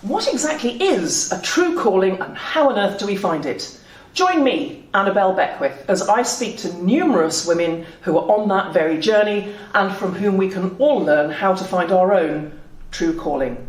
What exactly is a true calling and how on earth do we find it? Join me, Annabelle Beckwith, as I speak to numerous women who are on that very journey and from whom we can all learn how to find our own true calling.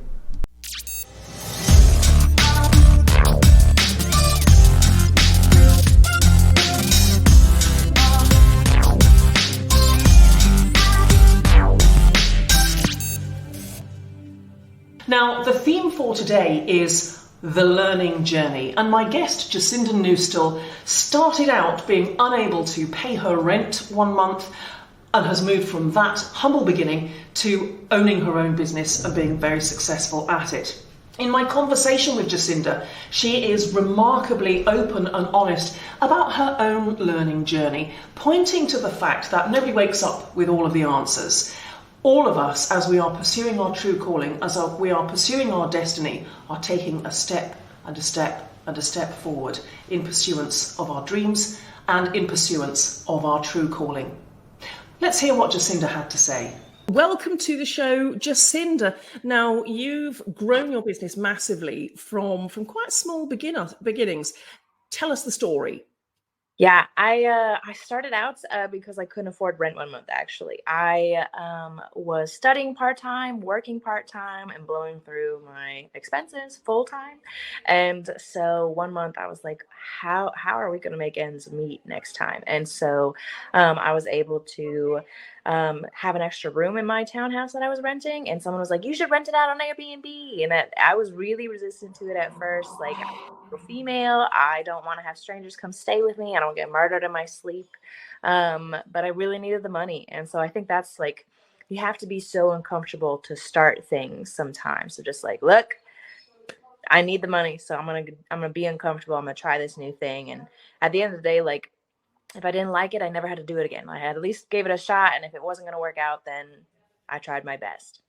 Now, the theme for today is the learning journey, and my guest, Jacinda Neustel, started out being unable to pay her rent one month and has moved from that humble beginning to owning her own business and being very successful at it. In my conversation with Jacinda, she is remarkably open and honest about her own learning journey, pointing to the fact that nobody wakes up with all of the answers. All of us, as we are pursuing our true calling, we are pursuing our destiny, are taking a step and a step and a step forward in pursuance of our dreams and in pursuance of our true calling. Let's hear what Jacinda had to say. Welcome to the show, Jacinda. Now, you've grown your business massively from quite small beginnings. Tell us the story. Yeah, I started out because I couldn't afford rent one month, actually. I was studying part-time, working part-time, and blowing through my expenses full-time. And so one month I was like, how are we going to make ends meet next time? And so I was able to have an extra room in my townhouse that I was renting. And someone was like, you should rent it out on Airbnb. And that I was really resistant to it at first. Like, I'm a female, I don't want to have strangers come stay with me. I don't get murdered in my sleep. But I really needed the money. And so I think that's like, you have to be so uncomfortable to start things sometimes. So just like, look, I need the money. So I'm gonna be uncomfortable. I'm gonna try this new thing. And at the end of the day, like, if I didn't like it, I never had to do it again. I at least gave it a shot. And if it wasn't going to work out, then I tried my best.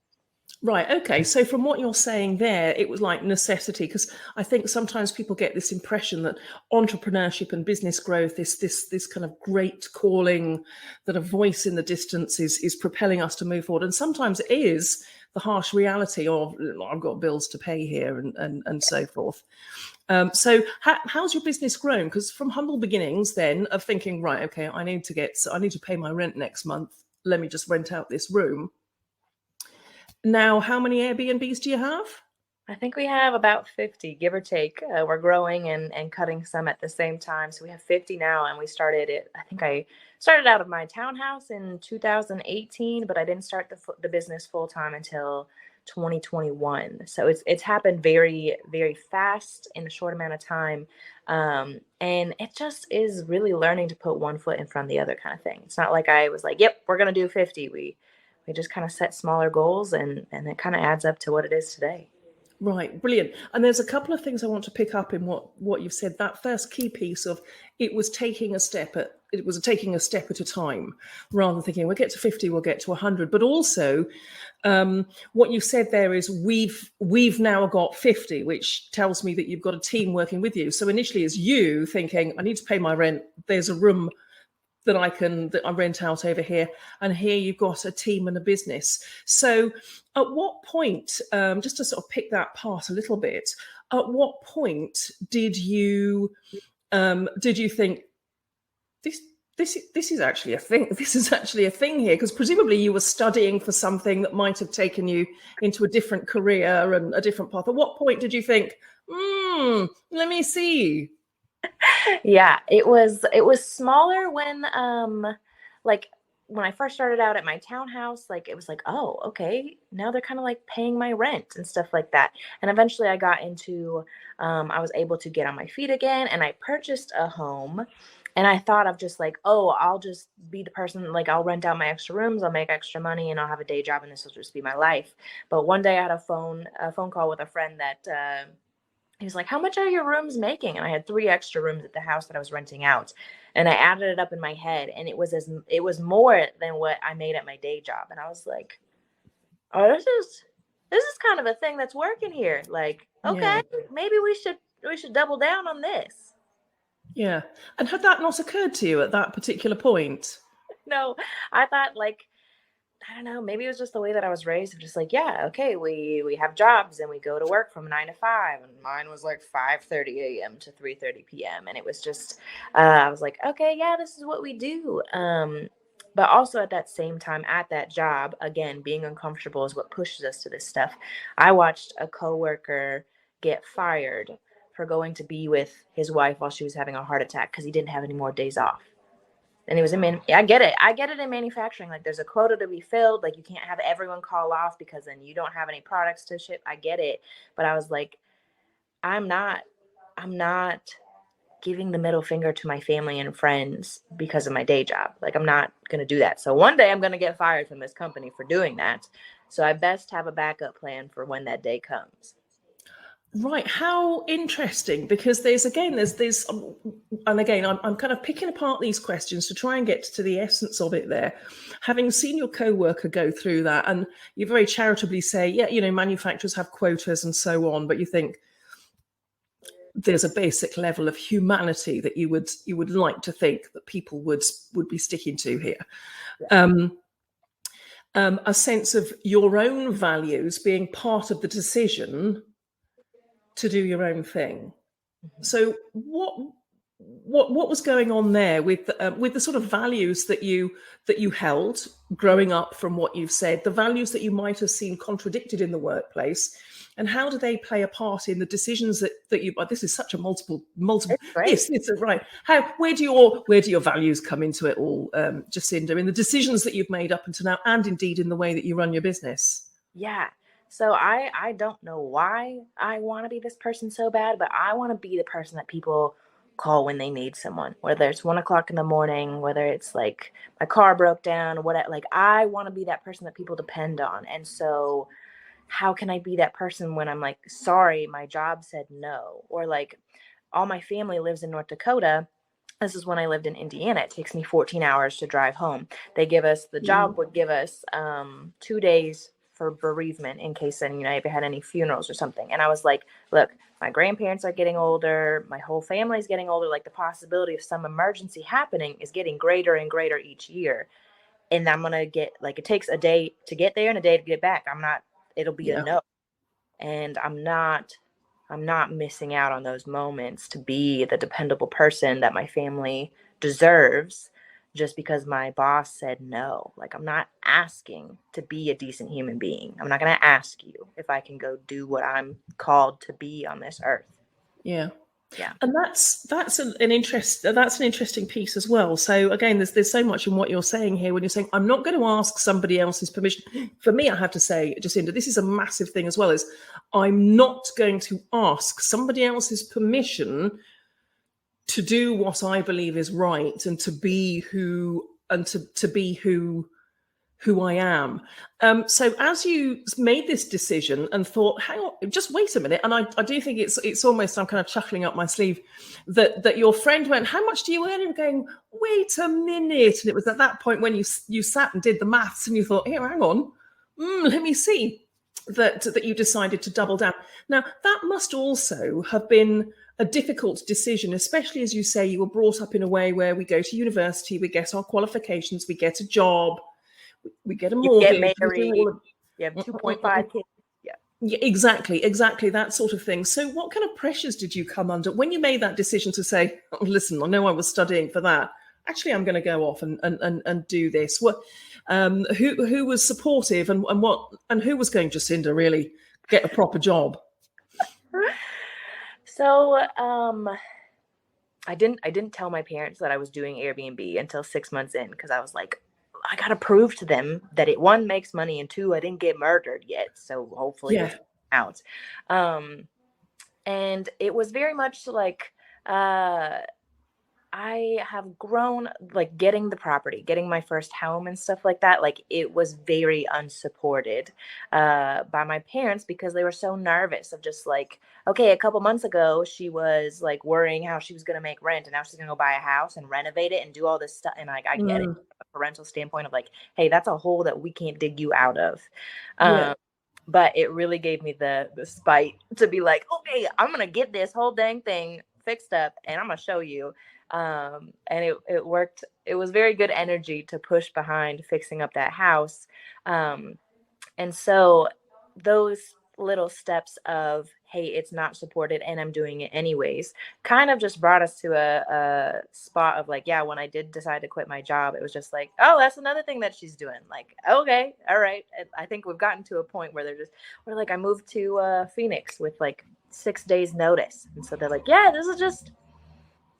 Right. Okay. So from what you're saying there, it was like necessity, because I think sometimes people get this impression that entrepreneurship and business growth is this kind of great calling, that a voice in the distance is propelling us to move forward. And sometimes it is the harsh reality of, I've got bills to pay here and so forth. So how's your business grown? Because from humble beginnings then of thinking, right, okay, I need to pay my rent next month. Let me just rent out this room. Now, how many Airbnbs do you have? I think we have about 50, give or take. We're growing and cutting some at the same time. So we have 50 now, and we started it. I think I started out of my townhouse in 2018, but I didn't start the business full time until 2021. So it's happened very, very fast in a short amount of time. And it just is really learning to put one foot in front of the other kind of thing. It's not like I was like, yep, we're going to do 50. We just kind of set smaller goals and it kind of adds up to what it is today. Right, brilliant. And there's a couple of things I want to pick up in what you've said. That first key piece of it was taking a step at a time, rather than thinking we'll get to 50, we'll get to 100. But also, what you said there is we've now got 50, which tells me that you've got a team working with you. So initially, it's you thinking, I need to pay my rent. There's a room that I rent out over here, and here you've got a team and a business. So at what point, just to sort of pick that apart a little bit, at what point did you think this is actually a thing? This is actually a thing here, because presumably you were studying for something that might have taken you into a different career and a different path. At what point did you think, let me see? Yeah, it was smaller when like when I first started out at my townhouse. Like, it was like, oh, okay, now they're kind of like paying my rent and stuff like that. And eventually I got into I was able to get on my feet again, and I purchased a home. And I thought of just like, oh, I'll just be the person, like, I'll rent out my extra rooms, I'll make extra money, and I'll have a day job, and this will just be my life. But one day I had a phone call with a friend that he was like, how much are your rooms making? And I had 3 extra rooms at the house that I was renting out. And I added it up in my head, and it was more than what I made at my day job. And I was like, oh, this is kind of a thing that's working here. Like, okay, yeah, maybe we should double down on this. Yeah. And had that not occurred to you at that particular point? No, I thought, like, I don't know, maybe it was just the way that I was raised of just like, yeah, okay, we have jobs and we go to work from 9 to 5, and mine was like 5:30 a.m. to 3:30 p.m. And it was just, I was like, okay, yeah, this is what we do. But also at that same time, at that job, again, being uncomfortable is what pushes us to this stuff. I watched a coworker get fired for going to be with his wife while she was having a heart attack because he didn't have any more days off. And it was I get it. I get it in manufacturing. Like, there's a quota to be filled. Like, you can't have everyone call off because then you don't have any products to ship. I get it. But I was like, I'm not giving the middle finger to my family and friends because of my day job. Like, I'm not going to do that. So one day I'm going to get fired from this company for doing that. So I best have a backup plan for when that day comes. Right, how interesting, because there's this, and again, I'm kind of picking apart these questions to try and get to the essence of it there. Having seen your co-worker go through that, and you very charitably say, yeah, manufacturers have quotas and so on, but you think there's a basic level of humanity that you would like to think that people would be sticking to here. Yeah. A sense of your own values being part of the decision to do your own thing. Mm-hmm. So what was going on there with the sort of values that you held growing up, from what you've said, the values that you might have seen contradicted in the workplace, and how do they play a part in the decisions that you? This is such a multiple. Yes, it's right. Where do your values come into it all, Jacinda, in the decisions that you've made up until now, and indeed in the way that you run your business? Yeah. So I don't know why I want to be this person so bad, but I want to be the person that people call when they need someone, whether it's 1:00 in the morning, whether it's like my car broke down, whatever. Like, I want to be that person that people depend on. And so how can I be that person when I'm like, sorry, my job said no? Or like, all my family lives in North Dakota. This is when I lived in Indiana. It takes me 14 hours to drive home. They give us, the job would give us 2 days for bereavement in case then, if you had any funerals or something. And I was like, look, my grandparents are getting older. My whole family's getting older. Like, the possibility of some emergency happening is getting greater and greater each year. And I'm going to get, like, it takes a day to get there and a day to get back. It'll be a no. And I'm not missing out on those moments to be the dependable person that my family deserves just because my boss said no. Like, I'm not asking to be a decent human being. I'm not going to ask you if I can go do what I'm called to be on this earth. Yeah. Yeah. And that's an interesting piece as well. So again, there's so much in what you're saying here when you're saying, I'm not going to ask somebody else's permission. For me, I have to say, Jacinda, this is a massive thing as well, is I'm not going to ask somebody else's permission to do what I believe is right and to be who I am. So as you made this decision and thought, hang on, just wait a minute, and I do think it's almost, I'm kind of chuckling up my sleeve, that your friend went, how much do you earn? And going, wait a minute. And it was at that point when you sat and did the maths and you thought, here, hang on, let me see, that you decided to double down. Now, that must also have been a difficult decision, especially as you say, you were brought up in a way where we go to university, we get our qualifications, we get a job, we get a mortgage, you get married, you have 2.5 kids. Yeah, exactly, that sort of thing. So what kind of pressures did you come under when you made that decision to say, oh, listen, I know I was studying for that, actually I'm going to go off and do this? What who was supportive, and who was going, Jacinda, really get a proper job? So I didn't tell my parents that I was doing Airbnb until 6 months in, because I was like, I got to prove to them that it, one, makes money, and two, I didn't get murdered yet. So hopefully it's out. And it was very much like, I have grown, like, getting the property, getting my first home and stuff like that. Like, it was very unsupported by my parents, because they were so nervous of just like, okay, a couple months ago, she was like worrying how she was going to make rent, and now she's going to go buy a house and renovate it and do all this stuff. And like, I get it from a parental standpoint of like, hey, that's a hole that we can't dig you out of. But it really gave me the spite to be like, okay, I'm going to get this whole dang thing fixed up and I'm going to show you. And it worked. It was very good energy to push behind fixing up that house. And so those little steps of, hey, it's not supported and I'm doing it anyways, kind of just brought us to a spot of like, yeah, when I did decide to quit my job, it was just like, oh, that's another thing that she's doing. Like, okay, all right. And I think we've gotten to a point where we're like, I moved to Phoenix with like 6 days notice. And so they're like, yeah, this is just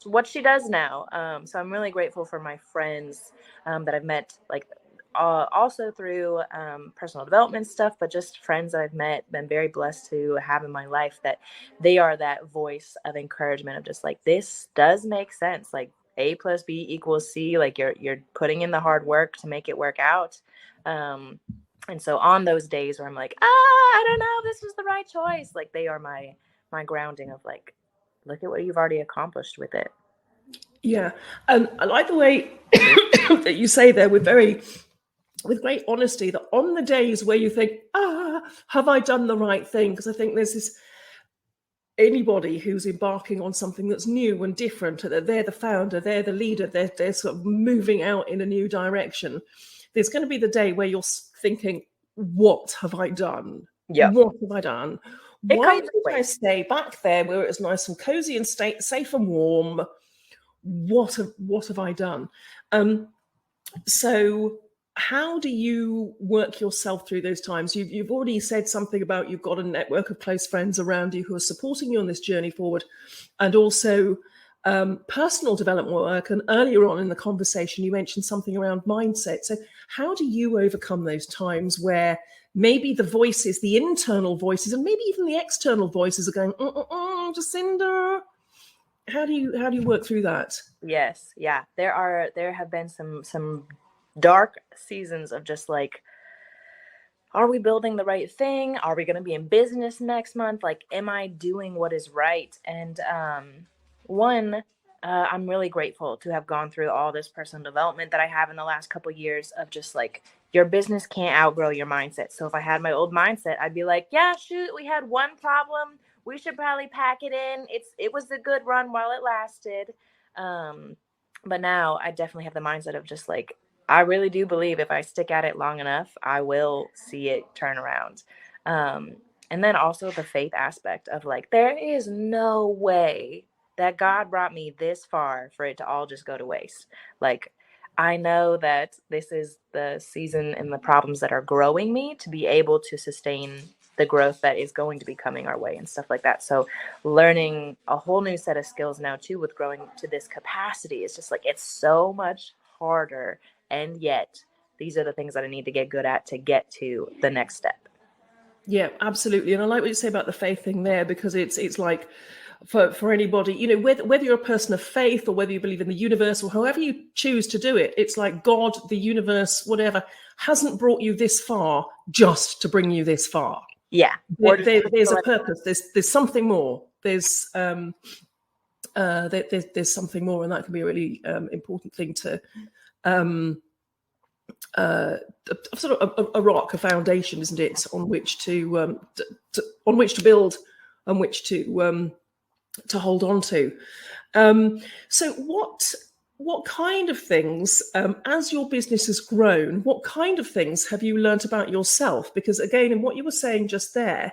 what she does now. So I'm really grateful for my friends that I've met, like also through personal development stuff, but just friends that I've met, been very blessed to have in my life, that they are that voice of encouragement of just like, this does make sense. Like A plus B equals C, like you're putting in the hard work to make it work out. And so on those days where I'm like, I don't know if this was the right choice, like they are my grounding of like, look at what you've already accomplished with it. Yeah. And I like the way that you say there with great honesty, that on the days where you think, have I done the right thing? Because I think there's this, anybody who's embarking on something that's new and different, that they're the founder, they're the leader, they're sort of moving out in a new direction. There's going to be the day where you're thinking, what have I done? Yeah. What have I done? Why did I stay back there where it was nice and cozy and safe and warm? What have I done? So how do you work yourself through those times? You've already said something about you've got a network of close friends around you who are supporting you on this journey forward, and also personal development work. And earlier on in the conversation, you mentioned something around mindset. So how do you overcome those times where maybe the voices, the internal voices, and maybe even the external voices are going, Jacinda? How do you work through that? Yes. Yeah. There have been some dark seasons of just like, are we building the right thing? Are we going to be in business next month? Like, am I doing what is right? And I'm really grateful to have gone through all this personal development that I have in the last couple of years of just like, your business can't outgrow your mindset. So if I had my old mindset, I'd be like, yeah, shoot, we had one problem. We should probably pack it in. It was a good run while it lasted. But now I definitely have the mindset of just like, I really do believe if I stick at it long enough, I will see it turn around. And then also the faith aspect of like, there is no way that God brought me this far for it to all just go to waste. Like, I know that this is the season and the problems that are growing me to be able to sustain the growth that is going to be coming our way and stuff like that. So learning a whole new set of skills now too with growing to this capacity is just like, it's so much harder. And yet these are the things that I need to get good at to get to the next step. Yeah, absolutely. And I like what you say about the faith thing there, because it's like for anybody, you know, whether you're a person of faith or whether you believe in the universe or however you choose to do it, it's like God, the universe, whatever, hasn't brought you this far just to bring you this far. Yeah. There's a purpose. There's something more. There's something more, and that can be a really important thing to sort of a rock, a foundation, isn't it, on which to build, on which to hold on to. So what kind of things, as your business has grown, what kind of things have you learnt about yourself? Because again, in what you were saying just there,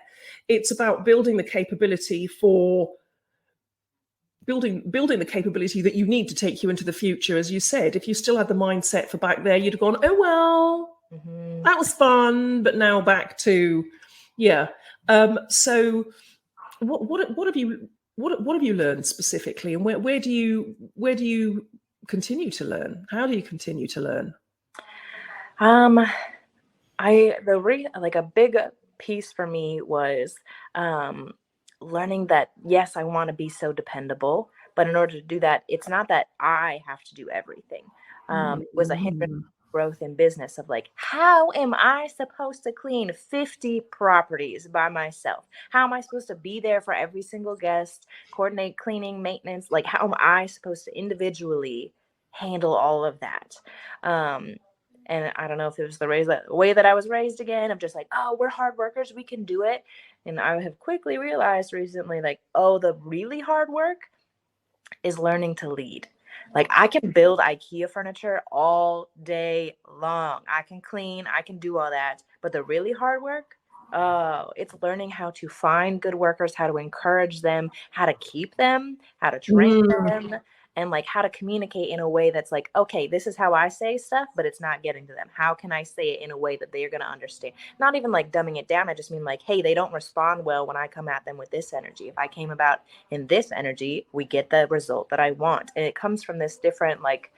it's about building the capability for building the capability that you need to take you into the future. As you said, if you still had the mindset for back there, you'd have gone, oh well, that was fun, but now back to so what have you learned specifically, and where do you continue to learn? How do you continue to learn? A big piece for me was learning that, yes, I want to be so dependable, but in order to do that, it's not that I have to do everything. It was a hindrance growth in business of like, how am I supposed to clean 50 properties by myself? How am I supposed to be there for every single guest, coordinate cleaning, maintenance? Like, how am I supposed to individually handle all of that? And I don't know if it was the way that I was raised again, of just like, oh, we're hard workers, we can do it. And I have quickly realized recently, like, oh, the really hard work is learning to lead. Like I can build IKEA furniture all day long. I can clean, I can do all that. But the really hard work, oh, it's learning how to find good workers, how to encourage them, how to keep them, how to train them, and like how to communicate in a way that's like, okay, this is how I say stuff, but it's not getting to them. How can I say it in a way that they're going to understand? Not even like dumbing it down. I just mean like, hey, they don't respond well when I come at them with this energy. If I came about in this energy, we get the result that I want. And it comes from this different, like,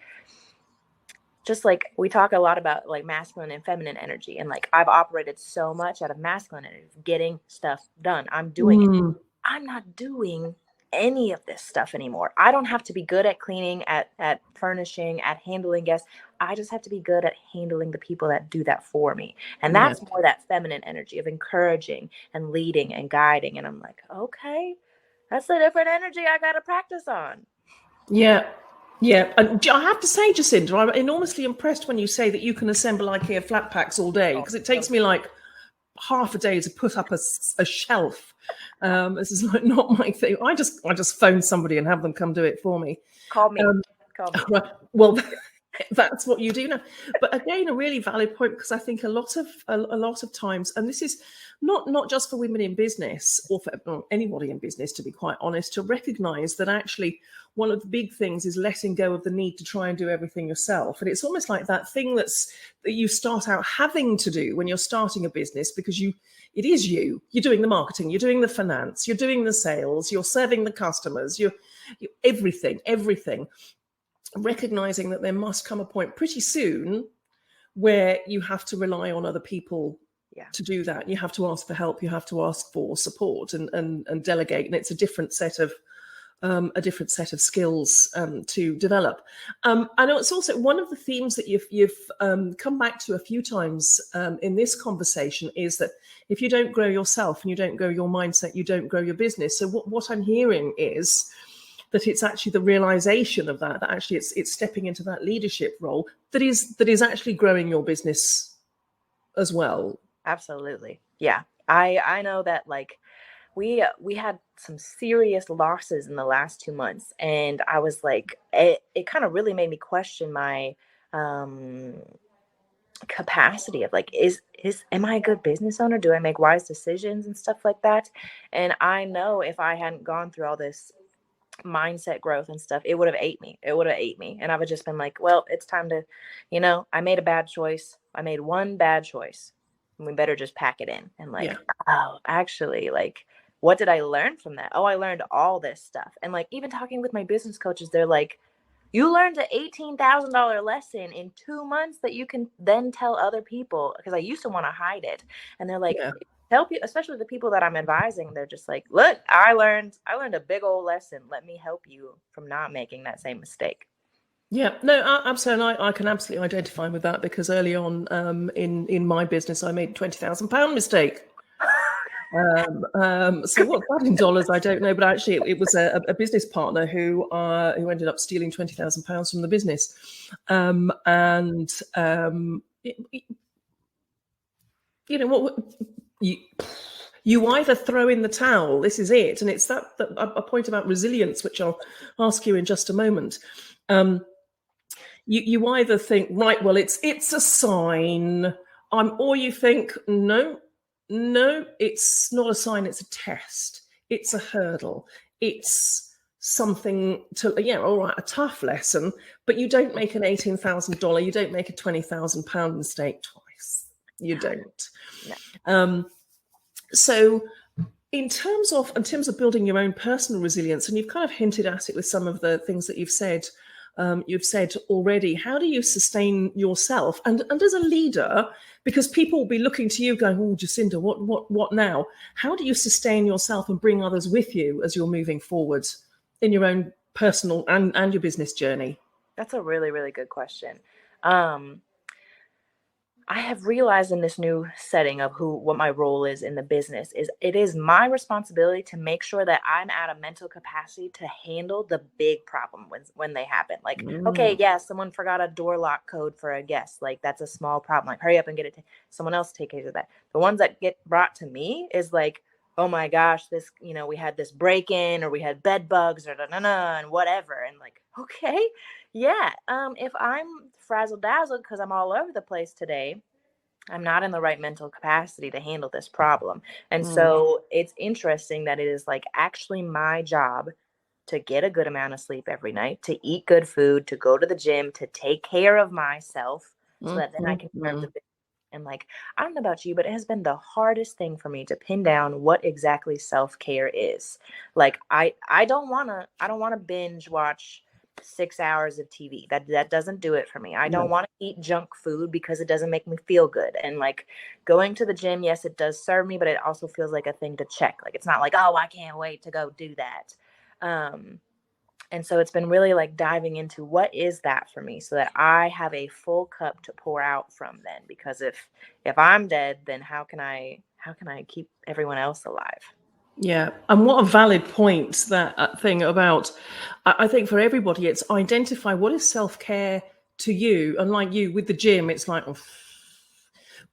just like we talk a lot about like masculine and feminine energy. And like I've operated so much out of masculine energy, getting stuff done. I'm doing it. I'm not doing any of this stuff anymore. I don't have to be good at cleaning, at furnishing, at handling guests. I just have to be good at handling the people that do that for me. And that's more that feminine energy of encouraging and leading and guiding. And I'm like, okay, that's a different energy I got to practice on. Yeah. Yeah, and I have to say, Jacinda, I'm enormously impressed when you say that you can assemble IKEA flat packs all day, because it takes me like half a day to put up a shelf. This is like not my thing. I just phone somebody and have them come do it for me. Call me. Call me. Right. Well, that's what you do now. But again, a really valid point, because I think a lot of times, and this is not just for women in business or for anybody in business, to be quite honest, to recognize that actually one of the big things is letting go of the need to try and do everything yourself. And it's almost like that thing that you start out having to do when you're starting a business, because you're doing the marketing, you're doing the finance, you're doing the sales, you're serving the customers, you're everything. Recognizing that there must come a point pretty soon where you have to rely on other people to do that. You have to ask for help. You have to ask for support and delegate. And it's a different set of skills to develop. I know it's also one of the themes that you've come back to a few times in this conversation, is that if you don't grow yourself and you don't grow your mindset, you don't grow your business. So what I'm hearing is that it's actually the realization of that actually it's stepping into that leadership role that is actually growing your business as well. Absolutely. Yeah. I know that like we had some serious losses in the last 2 months, and I was like, it kind of really made me question my capacity of like, am I a good business owner? Do I make wise decisions and stuff like that? And I know if I hadn't gone through all this mindset growth and stuff, it would have ate me. And I would just been like, well, it's time to, I made a bad choice. I made one bad choice. And we better just pack it in. And like, oh, actually, like, what did I learn from that? Oh, I learned all this stuff. And like, even talking with my business coaches, they're like, you learned an $18,000 lesson in 2 months that you can then tell other people, because I used to want to hide it. And they're like, help you, especially the people that I'm advising. They're just like, look, I learned a big old lesson. Let me help you from not making that same mistake. Yeah, no, absolutely. I can absolutely identify with that, because early on in my business, I made £20,000 mistake. So what's that in dollars, I don't know, but actually it was a business partner who ended up stealing £20,000 from the business, you either throw in the towel. This is it, and it's that a point about resilience, which I'll ask you in just a moment. You either think, right, well, it's a sign, or you think, no, it's not a sign, it's a test, it's a hurdle, it's something to, all right, a tough lesson, but you don't make an $18,000, you don't make a £20,000 mistake twice. You don't. No. So in terms of building your own personal resilience, and you've kind of hinted at it with some of the things that you've said already, how do you sustain yourself and as a leader, because people will be looking to you going, oh, Jacinda, what now? How do you sustain yourself and bring others with you as you're moving forward in your own personal and your business journey? That's a really, really good question. I have realized in this new setting of what my role is in the business is it is my responsibility to make sure that I'm at a mental capacity to handle the big problem when they happen. Like, okay, someone forgot a door lock code for a guest. Like, that's a small problem. Like, hurry up and get it. Someone else take care of that. The ones that get brought to me is like, oh my gosh, this, we had this break in, or we had bed bugs, or and whatever. And like, okay, yeah. If I'm frazzled dazzled because I'm all over the place today, I'm not in the right mental capacity to handle this problem. And so it's interesting that it is like actually my job to get a good amount of sleep every night, to eat good food, to go to the gym, to take care of myself so that then I can serve the business. And like, I don't know about you, but it has been the hardest thing for me to pin down what exactly self-care is. Like, I don't want to binge watch 6 hours of TV. That doesn't do it for me. I don't want to eat junk food because it doesn't make me feel good. And like, going to the gym, yes, it does serve me, but it also feels like a thing to check. Like, it's not like, oh, I can't wait to go do that. And so it's been really like diving into what is that for me, so that I have a full cup to pour out from then. Because if I'm dead, then how can I keep everyone else alive? Yeah, and what a valid point, that thing about, I think for everybody, it's identify what is self-care to you. And like you with the gym, it's like, oh.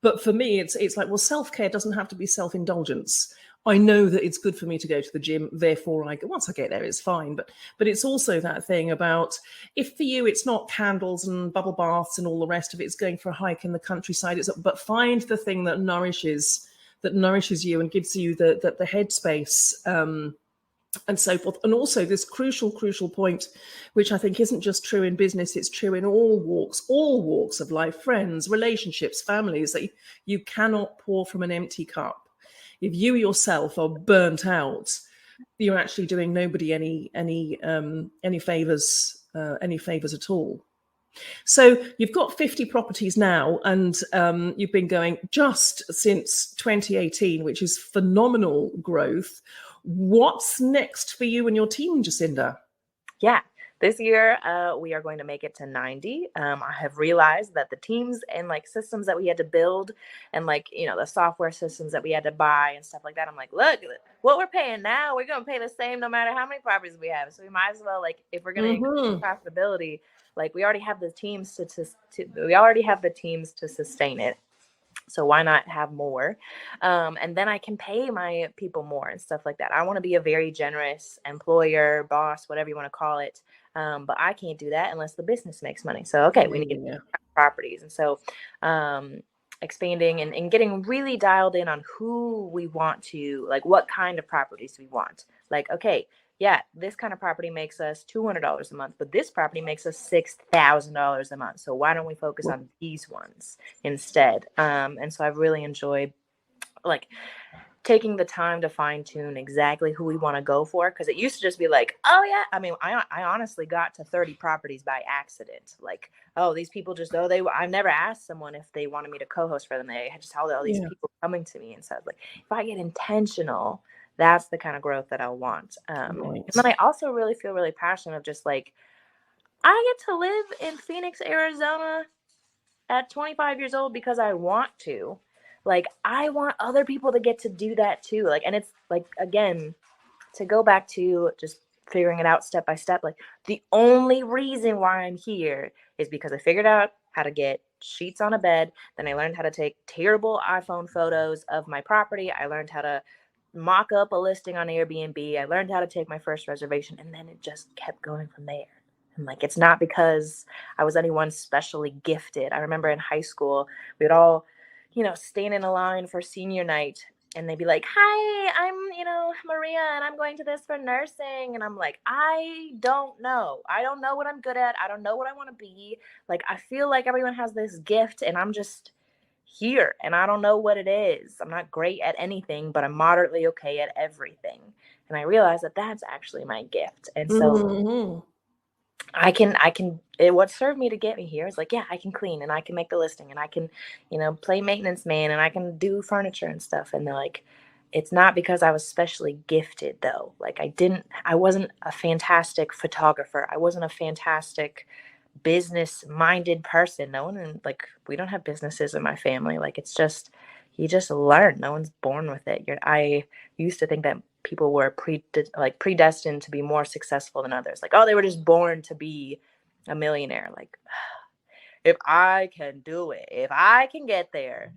But for me, it's like, well, self-care doesn't have to be self-indulgence. I know that it's good for me to go to the gym, therefore once I get there, it's fine. But it's also that thing about, if for you it's not candles and bubble baths and all the rest of it, it's going for a hike in the countryside. But find the thing that nourishes you and gives you the headspace, and so forth. And also this crucial point, which I think isn't just true in business, it's true in all walks of life, friends, relationships, families, that you cannot pour from an empty cup. If you yourself are burnt out, you're actually doing nobody any favors at all. So you've got 50 properties now, and you've been going just since 2018, which is phenomenal growth. What's next for you and your team, Jacinda? Yeah. This year, we are going to make it to 90. I have realized that the teams and like systems that we had to build, and like, the software systems that we had to buy and stuff like that, I'm like, look, what we're paying now, we're going to pay the same no matter how many properties we have. So we might as well, like, if we're going to increase profitability, like, we already have the teams to sustain it. So why not have more? And then I can pay my people more and stuff like that. I want to be a very generous employer, boss, whatever you want to call it. But I can't do that unless the business makes money. So, okay, we need to get properties. And so expanding and getting really dialed in on who we want to, like, what kind of properties we want. Like, okay, yeah, this kind of property makes us $200 a month, but this property makes us $6,000 a month. So why don't we focus on these ones instead? And so I've really enjoyed like taking the time to fine tune exactly who we want to go for. Cause it used to just be like, oh yeah. I mean, I honestly got to 30 properties by accident. Like, oh, these people just, I've never asked someone if they wanted me to co-host for them. They just had all these people coming to me. And so I was like, if I get intentional, that's the kind of growth that I want. And then I also really feel really passionate of just like, I get to live in Phoenix, Arizona at 25 years old because I want to. Like, I want other people to get to do that too. Like, and it's like, again, to go back to just figuring it out step by step, like, the only reason why I'm here is because I figured out how to get sheets on a bed. Then I learned how to take terrible iPhone photos of my property. I learned how to mock up a listing on Airbnb. I learned how to take my first reservation, and then it just kept going from there. And like, it's not because I was anyone specially gifted. I remember in high school, we would all, stand in a line for senior night, and they'd be like, hi, I'm, Maria, and I'm going to this for nursing. And I'm like, I don't know. I don't know what I'm good at. I don't know what I want to be. Like, I feel like everyone has this gift, and I'm just here, and I don't know what it is. I'm not great at anything, but I'm moderately okay at everything. And I realized that that's actually my gift. And so what served me to get me here is like, yeah, I can clean, and I can make the listing, and I can, play maintenance man, and I can do furniture and stuff. And they're like, it's not because I was specially gifted though. Like, I wasn't a fantastic photographer. I wasn't a fantastic business-minded person. No one, like, we don't have businesses in my family. Like, it's just, you just learn. No one's born with it. I used to think that people were predestined to be more successful than others. Like, oh, they were just born to be a millionaire. Like, if I can do it, if I can get there,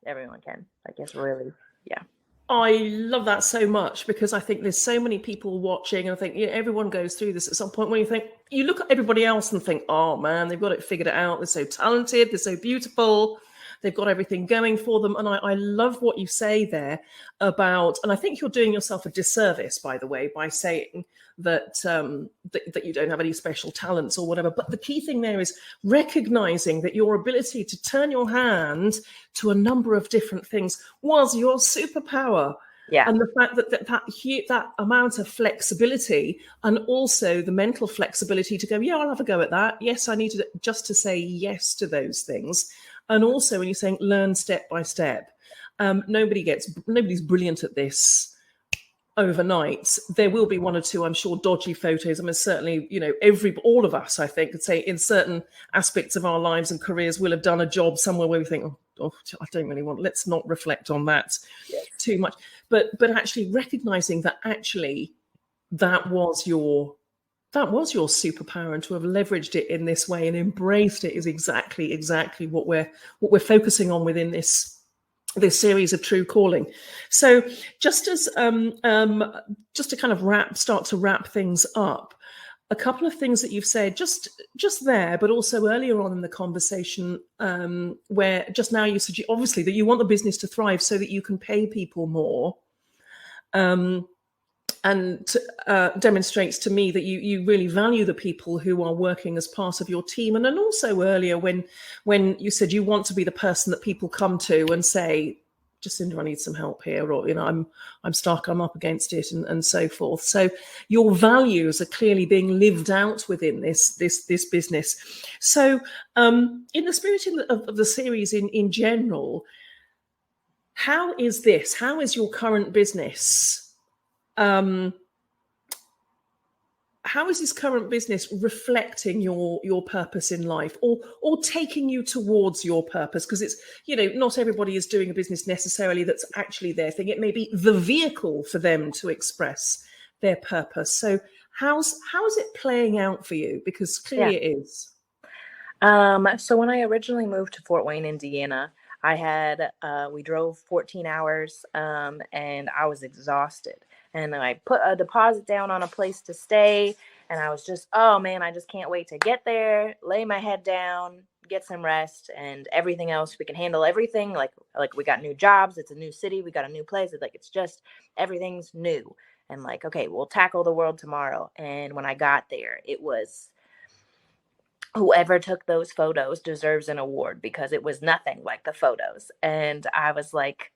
everyone can. Like, it's really, yeah. I love that so much, because I think there's so many people watching, and I think everyone goes through this at some point, when you look at everybody else and think, oh man, they've got it figured it out. They're so talented. They're so beautiful. They've got everything going for them. And I love what you say there about, and I think you're doing yourself a disservice, by the way, by saying that, that you don't have any special talents or whatever. But the key thing there is recognizing that your ability to turn your hand to a number of different things was your superpower. Yeah. And the fact that amount of flexibility, and also the mental flexibility to go, yeah, I'll have a go at that. Yes, I needed just to say yes to those things. And also when you're saying learn step by step, nobody's brilliant at this overnight. There will be one or two, I'm sure, dodgy photos. I mean, certainly, all of us, I think, could say in certain aspects of our lives and careers will have done a job somewhere where we think, oh, I don't really let's not reflect on that too much. But actually recognizing that that was your superpower, and to have leveraged it in this way and embraced it is exactly what we're focusing on within this series of True Calling. So just as just to kind of start to wrap things up, a couple of things that you've said just there, but also earlier on in the conversation, where just now you said obviously that you want the business to thrive so that you can pay people more, and demonstrates to me that you really value the people who are working as part of your team. And then also earlier when you said you want to be the person that people come to and say, Jacinda, I need some help here, or I'm stuck, I'm up against it, and so forth. So your values are clearly being lived out within this business. So in the spirit of the series in general, how is your current business? How is this current business reflecting your purpose in life, or taking you towards your purpose? Because it's, not everybody is doing a business necessarily that's actually their thing. It may be the vehicle for them to express their purpose. So how's it playing out for you? Because clearly it is. So when I originally moved to Fort Wayne, Indiana, I had we drove 14 hours, and I was exhausted. And I put a deposit down on a place to stay. And I was just, oh man, I just can't wait to get there, lay my head down, get some rest, and everything else. We can handle everything. Like we got new jobs. It's a new city. We got a new place. It's just, everything's new. And okay, we'll tackle the world tomorrow. And when I got there, it was, whoever took those photos deserves an award, because it was nothing like the photos. And I was like,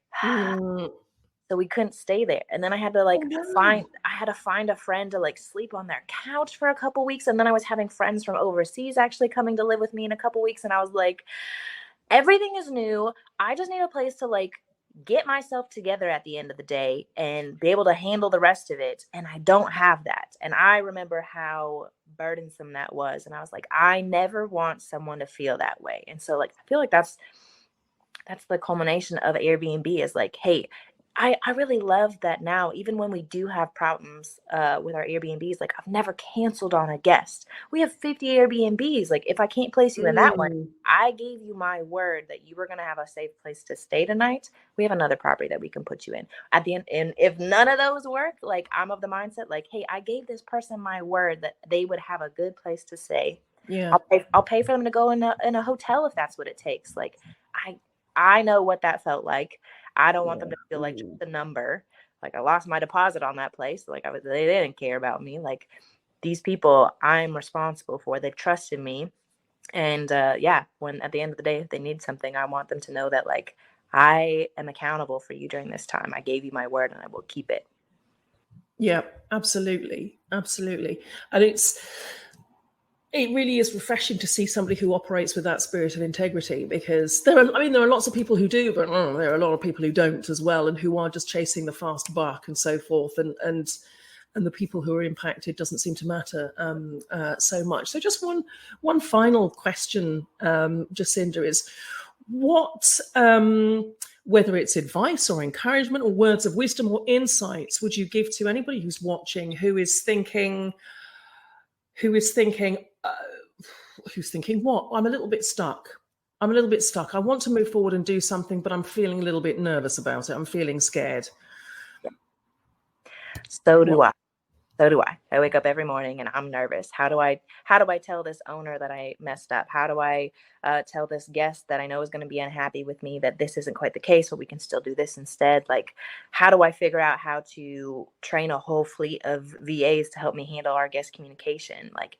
so we couldn't stay there. And then I had to find a friend to sleep on their couch for a couple weeks. And then I was having friends from overseas actually coming to live with me in a couple weeks. And I was like, everything is new. I just need a place to get myself together at the end of the day and be able to handle the rest of it. And I don't have that. And I remember how burdensome that was. And I was like, I never want someone to feel that way. And so I feel like that's the culmination of Airbnb, is hey, I really love that now, even when we do have problems with our Airbnbs, I've never canceled on a guest. We have 50 Airbnbs. If I can't place you in that one, I gave you my word that you were going to have a safe place to stay tonight. We have another property that we can put you in at the end. And if none of those work, I'm of the mindset, hey, I gave this person my word that they would have a good place to stay. Yeah. I'll pay for them to go in a hotel if that's what it takes. I know what that felt like. I don't want them to feel like just a number. I lost my deposit on that place. They didn't care about me. These people I'm responsible for. They've trusted me. And when at the end of the day, if they need something, I want them to know that I am accountable for you during this time. I gave you my word and I will keep it. Yeah, absolutely. Absolutely. And it really is refreshing to see somebody who operates with that spirit of integrity, because there are lots of people who do, but there are a lot of people who don't as well, and who are just chasing the fast buck and so forth. And the people who are impacted doesn't seem to matter so much. So just one final question, Jacinda, is what, whether it's advice or encouragement or words of wisdom or insights, would you give to anybody who's watching, who is thinking, what? I'm a little bit stuck. I want to move forward and do something, but I'm feeling a little bit nervous about it. I'm feeling scared. So do I. So do I. I wake up every morning and I'm nervous. How do I tell this owner that I messed up? How do I tell this guest that I know is going to be unhappy with me that this isn't quite the case, but we can still do this instead? Like, how do I figure out how to train a whole fleet of VAs to help me handle our guest communication? Like,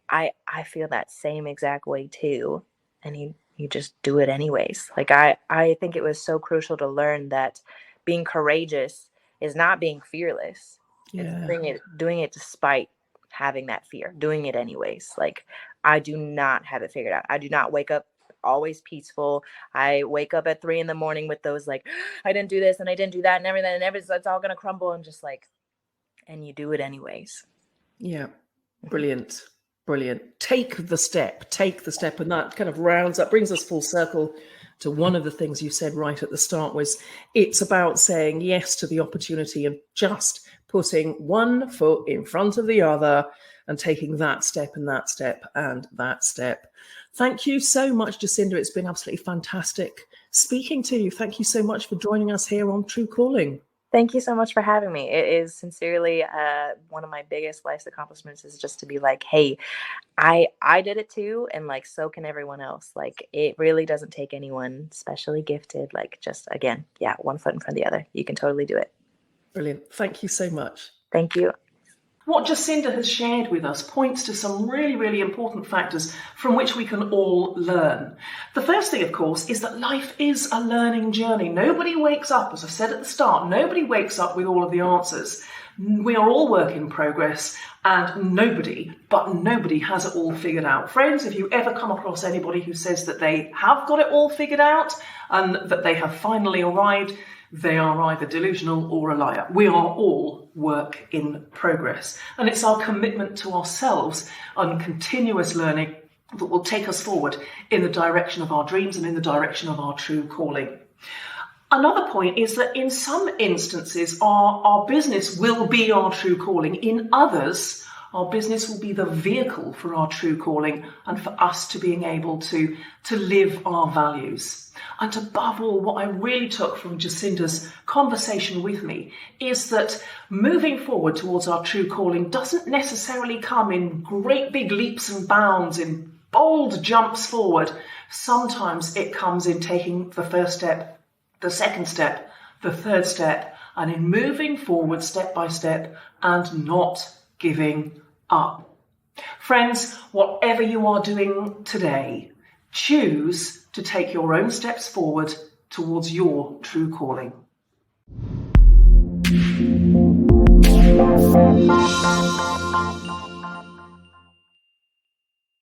I feel that same exact way too. And you just do it anyways. Like, I think it was so crucial to learn that being courageous is not being fearless. Yeah. It's doing it despite having that fear, doing it anyways. Like, I do not have it figured out. I do not wake up always peaceful. I wake up at 3 a.m. with those like, I didn't do this and I didn't do that and everything, and it's all gonna crumble. And just like, and you do it anyways. Yeah, brilliant. Take the step, and that kind of brings us full circle to one of the things you said right at the start, was it's about saying yes to the opportunity of just putting one foot in front of the other and taking that step and that step and that step. Thank you so much, Jacinda. It's been absolutely fantastic speaking to you. Thank you so much for joining us here on True Calling. Thank you so much for having me. It is sincerely one of my biggest life's accomplishments, is just to be like, hey, I did it too, and like, so can everyone else. Like, it really doesn't take anyone specially gifted. Like, just, again, yeah, one foot in front of the other. You can totally do it. Brilliant. Thank you so much. Thank you. What Jacinda has shared with us points to some really, really important factors from which we can all learn. The first thing, of course, is that life is a learning journey. Nobody wakes up, as I said at the start, nobody wakes up with all of the answers. We are all work in progress, and nobody has it all figured out. Friends, if you ever come across anybody who says that they have got it all figured out and that they have finally arrived, they are either delusional or a liar. We are all work in progress. And it's our commitment to ourselves and continuous learning that will take us forward in the direction of our dreams and in the direction of our true calling. Another point is that in some instances, our business will be our true calling. In others, our business will be the vehicle for our true calling and for us to being able to live our values. And above all, what I really took from Jacinda's conversation with me is that moving forward towards our true calling doesn't necessarily come in great big leaps and bounds, in bold jumps forward. Sometimes it comes in taking the first step, the second step, the third step, and in moving forward step by step and not giving up. Friends, whatever you are doing today, choose to take your own steps forward towards your true calling.